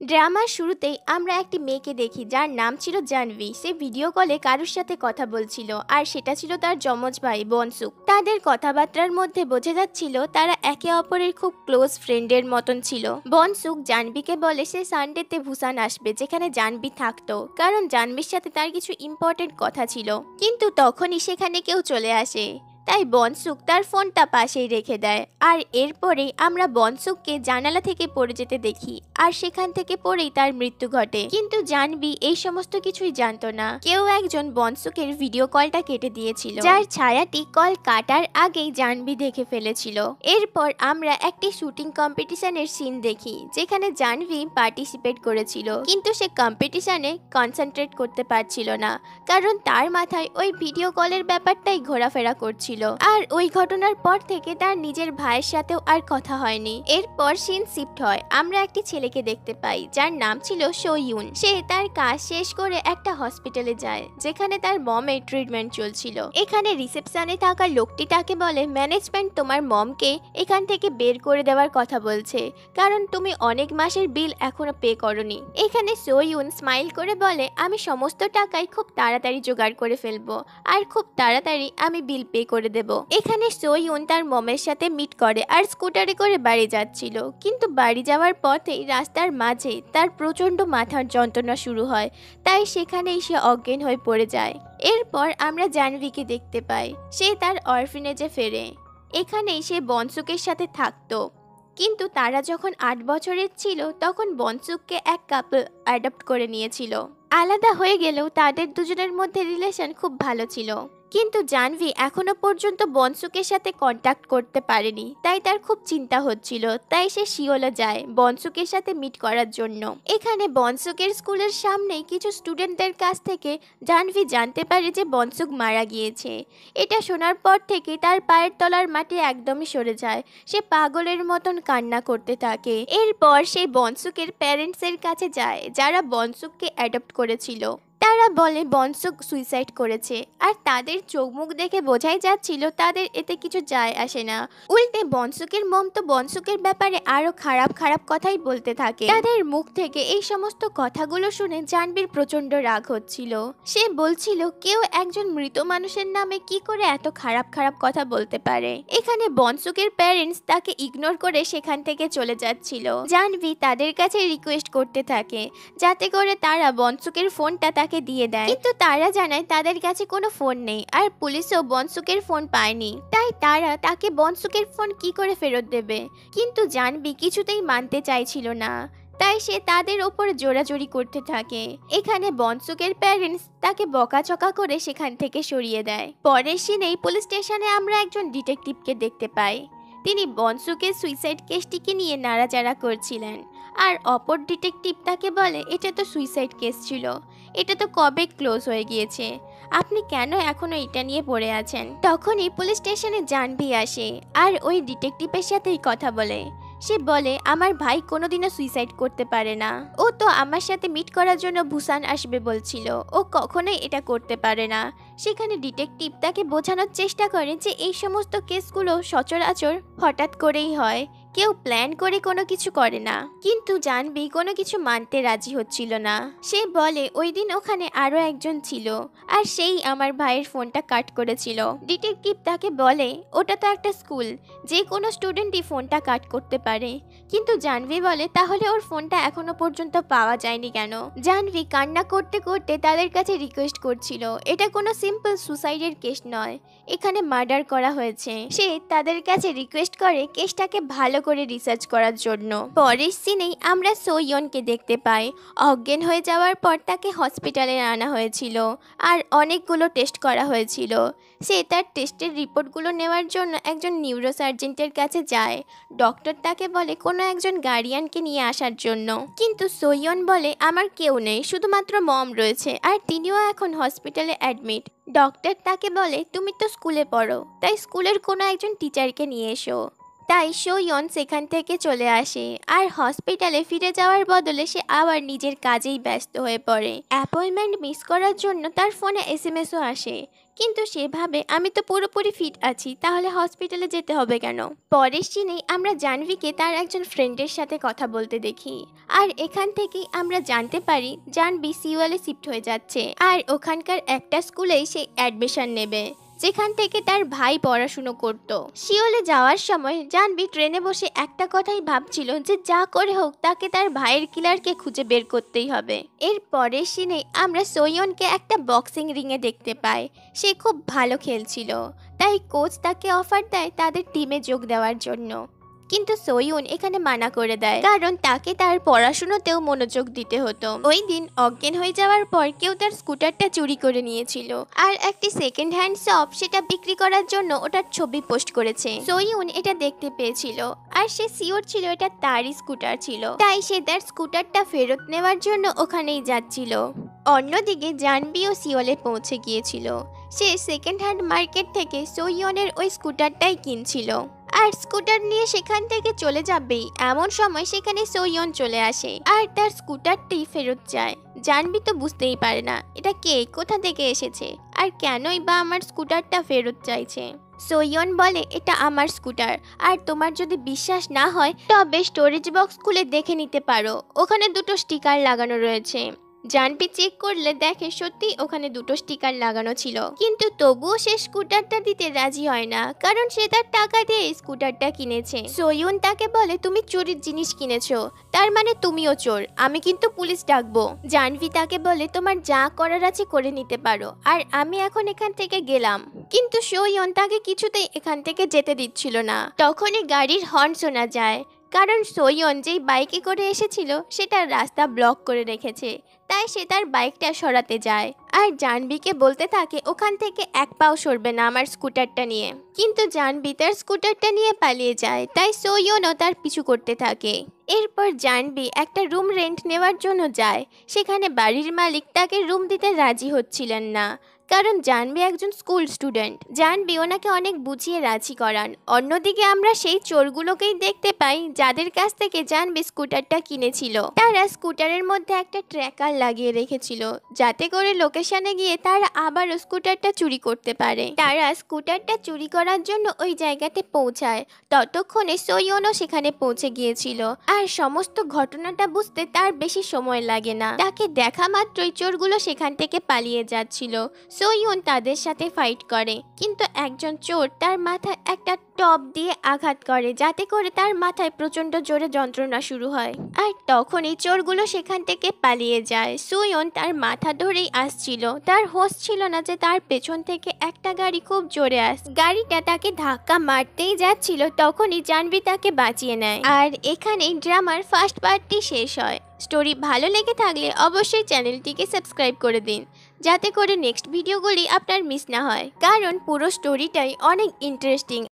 ড্রামার শুরুতেই আমরা একটি মেয়েকে দেখি যার নাম ছিল জাহ্নবী। সে ভিডিও কলে কারুর সাথে কথা বলছিল, আর সেটা ছিল তার যমজ ভাই বনসুক। তাদের কথাবার্তার মধ্যে বোঝা যাচ্ছিল তারা একে অপরের খুব ক্লোজ ফ্রেন্ডের মতন ছিল। বনসুক জাহ্নবীকে বলে সে সানডেতে ভুসান আসবে, যেখানে জাহ্নবী থাকতো, কারণ জাহ্নবীর সাথে তার কিছু ইম্পর্টেন্ট কথা ছিল। কিন্তু তখনই সেখানে কেউ চলে আসে, তাই বনসুক তার ফোনটা পাশেই রেখে দেয়। আর এরপরেই আমরা বনসুককে জানালা থেকে পড়ে যেতে দেখি, আর সেখান থেকে পড়েই তার মৃত্যু ঘটে। কিন্তু জাহ্নবী এই সমস্ত কিছুই জানতো না। কেউ একজন বনসুকের ভিডিও কলটা কেটে দিয়েছিল, যার ছায়াটি কল কাটার আগেই জাহ্নবী দেখে ফেলেছিল। এরপর আমরা একটি শুটিং কম্পিটিশনের সিন দেখি, যেখানে জাহ্নবী পার্টিসিপেট করেছিল, কিন্তু সে কম্পিটিশনে কনসেন্ট্রেট করতে পারছিল না, কারণ তার মাথায় ওই ভিডিও কলের ব্যাপারটাই ঘোরাফেরা করছিল। আর ওই ঘটনার পর থেকে তার নিজের ভাইয়ের সাথেও আর কথা হয়নি। এরপর সিন শিফট হয়, আমরা একটি ছেলেকে দেখতে পাই যার নাম ছিল সোইউন। সে তার কাজ শেষ করে একটা হসপিটালে যায়, যেখানে তার মমের ট্রিটমেন্ট চলছিল। এখানে রিসেপশনে থাকা লোকটি তাকে বলে, ম্যানেজমেন্ট তোমার মমকে এখান থেকে বের করে দেওয়ার কথা বলছে, কারণ তুমি অনেক মাসের বিল এখনো পে করনি। এখানে সোইউন স্মাইল করে বলে, আমি সমস্ত টাকাই খুব তাড়াতাড়ি জোগাড় করে ফেলবো, আর খুব তাড়াতাড়ি আমি বিল পে করে দেব। এখানে সোইউন তার মমের সাথে মিট করে আর স্কুটারে করে বাড়ি যাচ্ছিল, কিন্তু বাড়ি যাওয়ার পথেই রাস্তার মাঝে তার প্রচন্ড মাথার যন্ত্রণা শুরু হয়, তাই সেখানেই সে অজ্ঞান হয়ে পড়ে যায়। এরপর আমরা জাহ্নবীকে দেখতে পাই, সে তার অরফিনেজে ফেরে। এখানেই সে বনসুকের সাথে থাকতো, কিন্তু তারা যখন 8 বছরের ছিল তখন বনসুককে এক কাপল অ্যাডপ্ট করে নিয়েছিল। আলাদা হয়ে গেলেও তাদের দুজনের মধ্যে রিলেশন খুব ভালো ছিল, কিন্তু জাহ্নবী এখনো পর্যন্ত বনসুকের সাথে কন্ট্যাক্ট করতে পারেনি, তাই তার খুব চিন্তা হচ্ছিল। তাই সে শিওলে যায় বনসুকের সাথে মিট করার জন্য। এখানে বনসুকের স্কুলের সামনেই কিছু স্টুডেন্টদের কাছ থেকে জাহ্নবী জানতে পারে যে বনসুক মারা গিয়েছে। এটা শোনার পর থেকে তার পায়ের তলার মাটি একদমই সরে যায়, সে পাগলের মতন কান্না করতে থাকে। এরপর সে বনসুকের প্যারেন্টসের কাছে যায়, যারা বনসুককে অ্যাডপ্ট করেছিল। তারা বলে বনসুক সুইসাইড করেছে, আর তাদের চোখ মুখ দেখে বোঝাই যাচ্ছিল তাদের এতে কিছু যায় আসে না। উল্টে বনসুকের মম তো বনসুকের ব্যাপারে আরো খারাপ খারাপ কথাই বলতে থাকে। তাদের মুখ থেকে এই সমস্ত কথাগুলো শুনে জাহ্নবীর প্রচন্ড রাগ হচ্ছিল। সে বলছিল কেউ একজন মৃত মানুষের নামে কি করে এত খারাপ খারাপ কথা বলতে পারে। এখানে বনসুকের প্যারেন্টস তাকে ইগনোর করে সেখান থেকে চলে যাচ্ছিল। জাহ্নবী তাদের কাছে রিকোয়েস্ট করতে থাকে যাতে করে তারা বনসুকের ফোনটা তাকে দিয়ে দেয়, কিন্তু তারা জানায় তাদের কাছে কোনো ফোন নেই, আর পুলিশও বনসুকের ফোন পায়নি। তাই তারা তাকে বনসুকের ফোন কি করে ফেরত দেবে, কিন্তু জাহ্নবী কিছুতেই মানতে চাইছিল না, তাই সে তাদের ওপর জোরাজোরি করতে থাকে। এখানে বনসুকের প্যারেন্টস তাকে বকাচকা করে সেখান থেকে সরিয়ে দেয়। পরের সিনেই পুলিশ স্টেশনে আমরা একজন ডিটেকটিভকে দেখতে পাই। তিনি বনসুকের সুইসাইড কেসটিকে নিয়ে নাড়াচাড়া করছিলেন, আর অপর ডিটেকটিভ তাকে বলে এটা তো সুইসাইড কেস ছিল, এটা তো কবে ক্লোজ হয়ে গিয়েছে, আপনি কেন এখনো এটা নিয়ে পড়ে আছেন। তখনই পুলিশ স্টেশনে জাহ্নবী আসে আর ওই ডিটেকটিভের সাথেই কথা বলে। সে বলে আমার ভাই কোনোদিনও সুইসাইড করতে পারে না, ও তো আমার সাথে মিট করার জন্য ভুসান আসবে বলছিল, ও কখনোই এটা করতে পারে না। সেখানে ডিটেকটিভ তাকে বোঝানোর চেষ্টা করে যে এই সমস্ত কেসগুলো সচরাচর হঠাৎ করেই হয়, কেউ প্ল্যান করে কোনো কিছু করে না। কিন্তু জাহ্নবী কোনো কিছু মানতে রাজি হচ্ছিল না। সে বলে ওই দিন ওখানে আরো একজন ছিল, আর সেই আমার ভাইয়ের ফোনটা কাট করেছিল। ডিটেকটিভ তাকে বলে ওটা তো একটা স্কুল, যে কোনো স্টুডেন্টই ফোনটা কাট করতে পারে। কিন্তু জাহ্নবী বলে তাহলে ওর ফোনটা এখনো পর্যন্ত পাওয়া যায়নি কেন। জাহ্নবী কান্না করতে করতে তাদের কাছে রিকোয়েস্ট করছিল এটা কোনো সিম্পল সুসাইডের কেস নয়, এখানে মার্ডার করা হয়েছে। সে তাদের কাছে রিকোয়েস্ট করে কেসটাকে ভালো করে রিসার্চ করার জন্য। পরের সিনেই আমরা সোইয়নকে দেখতে পাই। অজ্ঞান হয়ে যাওয়ার পর তাকে হসপিটালে আনা হয়েছিল, আর অনেকগুলো টেস্ট করা হয়েছিল। সে তার টেস্টের রিপোর্টগুলো নেওয়ার জন্য একজন নিউরোসার্জেন্টের কাছে যায়। ডক্টর তাকে বলে কোনো একজন গার্ডিয়ানকে নিয়ে আসার জন্য, কিন্তু সোইয়ন বলে আমার কেউ নেই, শুধুমাত্র মম রয়েছে, আর তিনিও এখন হসপিটালে অ্যাডমিট। ডক্টর তাকে বলে তুমি তো স্কুলে পড়ো, তাই স্কুলের কোনো একজন টিচারকে নিয়ে এসো। তাই সোয়ন সেখান থেকে চলে আসে আর হসপিটালে ফিরে যাওয়ার বদলে সে আবার নিজের কাজেই ব্যস্ত হয়ে পড়ে। অ্যাপয়েন্টমেন্ট মিস করার জন্য তার ফোনে এসএমএসও আসে, কিন্তু সে ভাবে আমি তো পুরোপুরি ফিট আছি, তাহলে হসপিটালে যেতে হবে কেন। পরের সিনেই আমরা জাহ্নবীকে তার একজন ফ্রেন্ডের সাথে কথা বলতে দেখি, আর এখান থেকেই আমরা জানতে পারি জাহ্নবী সিওলে শিফট হয়ে যাচ্ছে আর ওখানকার একটা স্কুলেই সে অ্যাডমিশন নেবে যেখান থেকে তার ভাই পড়াশুনো করত। সিওলে যাওয়ার সময় জাহ্নবী ট্রেনে বসে একটা কথাই ভাবছিল যে যা করে হোক তাকে তার ভাইয়ের কিলারকে খুঁজে বের করতেই হবে। এর পরের সিনে আমরা সোয়নকে একটা বক্সিং রিংয়ে দেখতে পাই। সে খুব ভালো খেলছিল, তাই কোচ তাকে অফার দেয় তাদের টিমে যোগ দেওয়ার জন্য, কিন্তু সোয়ুন এখানে মানা করে দেয় কারণ তাকে তার পড়াশোনাতেও মনোযোগ দিতে হতো। ওই দিন অজ্ঞান হয়ে যাওয়ার পর কেউ তার স্কুটারটা চুরি করে নিয়েছিল আর একটি সেকেন্ড হ্যান্ড শপ সেটা বিক্রি করার জন্য ওটার ছবি পোস্ট করেছে। সোয়ুন এটা দেখতে পেয়েছিল আর সে সিওর ছিল এটা তারই স্কুটার ছিল, তাই সে তার স্কুটারটা ফেরত নেওয়ার জন্য ওখানেই যাচ্ছিল। অন্যদিকে জাহ্নবীও সিওলে পৌঁছে গিয়েছিল। সে সেকেন্ড হ্যান্ড মার্কেট থেকে সোয়নের ওই স্কুটারটাই কিনছিল আর স্কুটার নিয়ে সেখান থেকে চলে যাবেই এমন সময় সেখানে সোয়ন চলে আসে আর তার স্কুটারটি ফেরত যায়। জাহ্নবী তো বুঝতেই পারে না এটা কে, কোথা থেকে এসেছে আর কেনই বা আমার স্কুটারটা ফেরত চাইছে। সোয়ন বলে এটা আমার স্কুটার আর তোমার যদি বিশ্বাস না হয় তবে স্টোরেজ বক্স খুলে দেখে নিতে পারো, ওখানে দুটো স্টিকার লাগানো রয়েছে। জাহ্নবী চেক করলে দেখে সত্যি ওখানে দুটো স্টিকার লাগানো ছিল, কিন্তু তবুও সে স্কুটারটা দিতে রাজি হয় না কারণ সে তার টাকা দিয়ে স্কুটারটা কিনেছে। সোয়ুন তাকে বলে তুমি চোরের জিনিস কিনেছো, তার মানে তুমিও চোর, আমি কিন্তু পুলিশ ডাকবো। জাহ্নবী তাকে বলে তোমার যা করার আছে করে নিতে পারো আর আমি এখন এখান থেকে গেলাম, কিন্তু সোয়ন তাকে কিছুতেই এখান থেকে যেতে দিচ্ছিল না। তখনই গাড়ির হর্ন শোনা যায় কারণ সোয়ন যেই বাইকে করে এসেছিল সেটা রাস্তা ব্লক করে রেখেছে, তাই সে তার বাইকটা সরাতে যায় আর জাহ্নবীকে বলতে থাকে ওখান থেকে এক পাও সরবে না আমার স্কুটারটা নিয়ে, কিন্তু জাহ্নবী তার স্কুটারটা নিয়ে পালিয়ে যায়, তাই সোয়নও তার পিছু করতে থাকে। এরপর জাহ্নবী একটা রুম রেন্ট নেওয়ার জন্য যায়, সেখানে বাড়ির মালিক তাকে রুম দিতে রাজি হচ্ছিলেন না কারণ জাহ্নবী একজন স্কুল স্টুডেন্ট। জাহ্নবী ওনাকে অনেক বুঝিয়ে রাজি করান। অন্যদিকে আমরা সেই চোরগুলোকেই দেখতে পাই যাদের কাছ থেকে জাহ্নবী স্কুটারটা কিনেছিল। তারা স্কুটারের মধ্যে একটা ট্র্যাকার লাগিয়ে রেখেছিল যাতে করে লোকেশনে গিয়ে তারা আবারও স্কুটারটা চুরি করতে পারে। তারা স্কুটারটা চুরি করার জন্য ওই জায়গাতে পৌঁছায়, ততক্ষণে সোয়নও সেখানে পৌঁছে গিয়েছিল আর সমস্ত ঘটনাটা বুঝতে তার বেশি সময় লাগে না। তাকে দেখা মাত্রই চোরগুলো সেখান থেকে পালিয়ে যাচ্ছিল। সোয়ন তাদের সাথে ফাইট করে, কিন্তু একজন চোর তার মাথায় একটা টপ দিয়ে আঘাত করে যাতে করে তার মাথায় প্রচন্ড জোরে যন্ত্রণা শুরু হয় আর তখনই চোরগুলো সেখান থেকে পালিয়ে যায়। সোয়ন তার মাথা ধরেই আসছিল, তার হোশ ছিল না যে তার পেছন থেকে একটা গাড়ি খুব জোরে গাড়িটা তাকে ধাক্কা মারতেই যাচ্ছিল, তখনই জাহ্নবী তাকে বাঁচিয়ে নেয়। আর এখানেই ড্রামার ফার্স্ট পার্টটি শেষ হয়। স্টোরি ভালো লেগে থাকলে অবশ্যই চ্যানেলটিকে সাবস্ক্রাইব করে দিন যাতে করে নেক্সট ভিডিওগুলি আপনার মিস না হয়, কারণ পুরো স্টোরিটাই অনেক ইন্টারেস্টিং।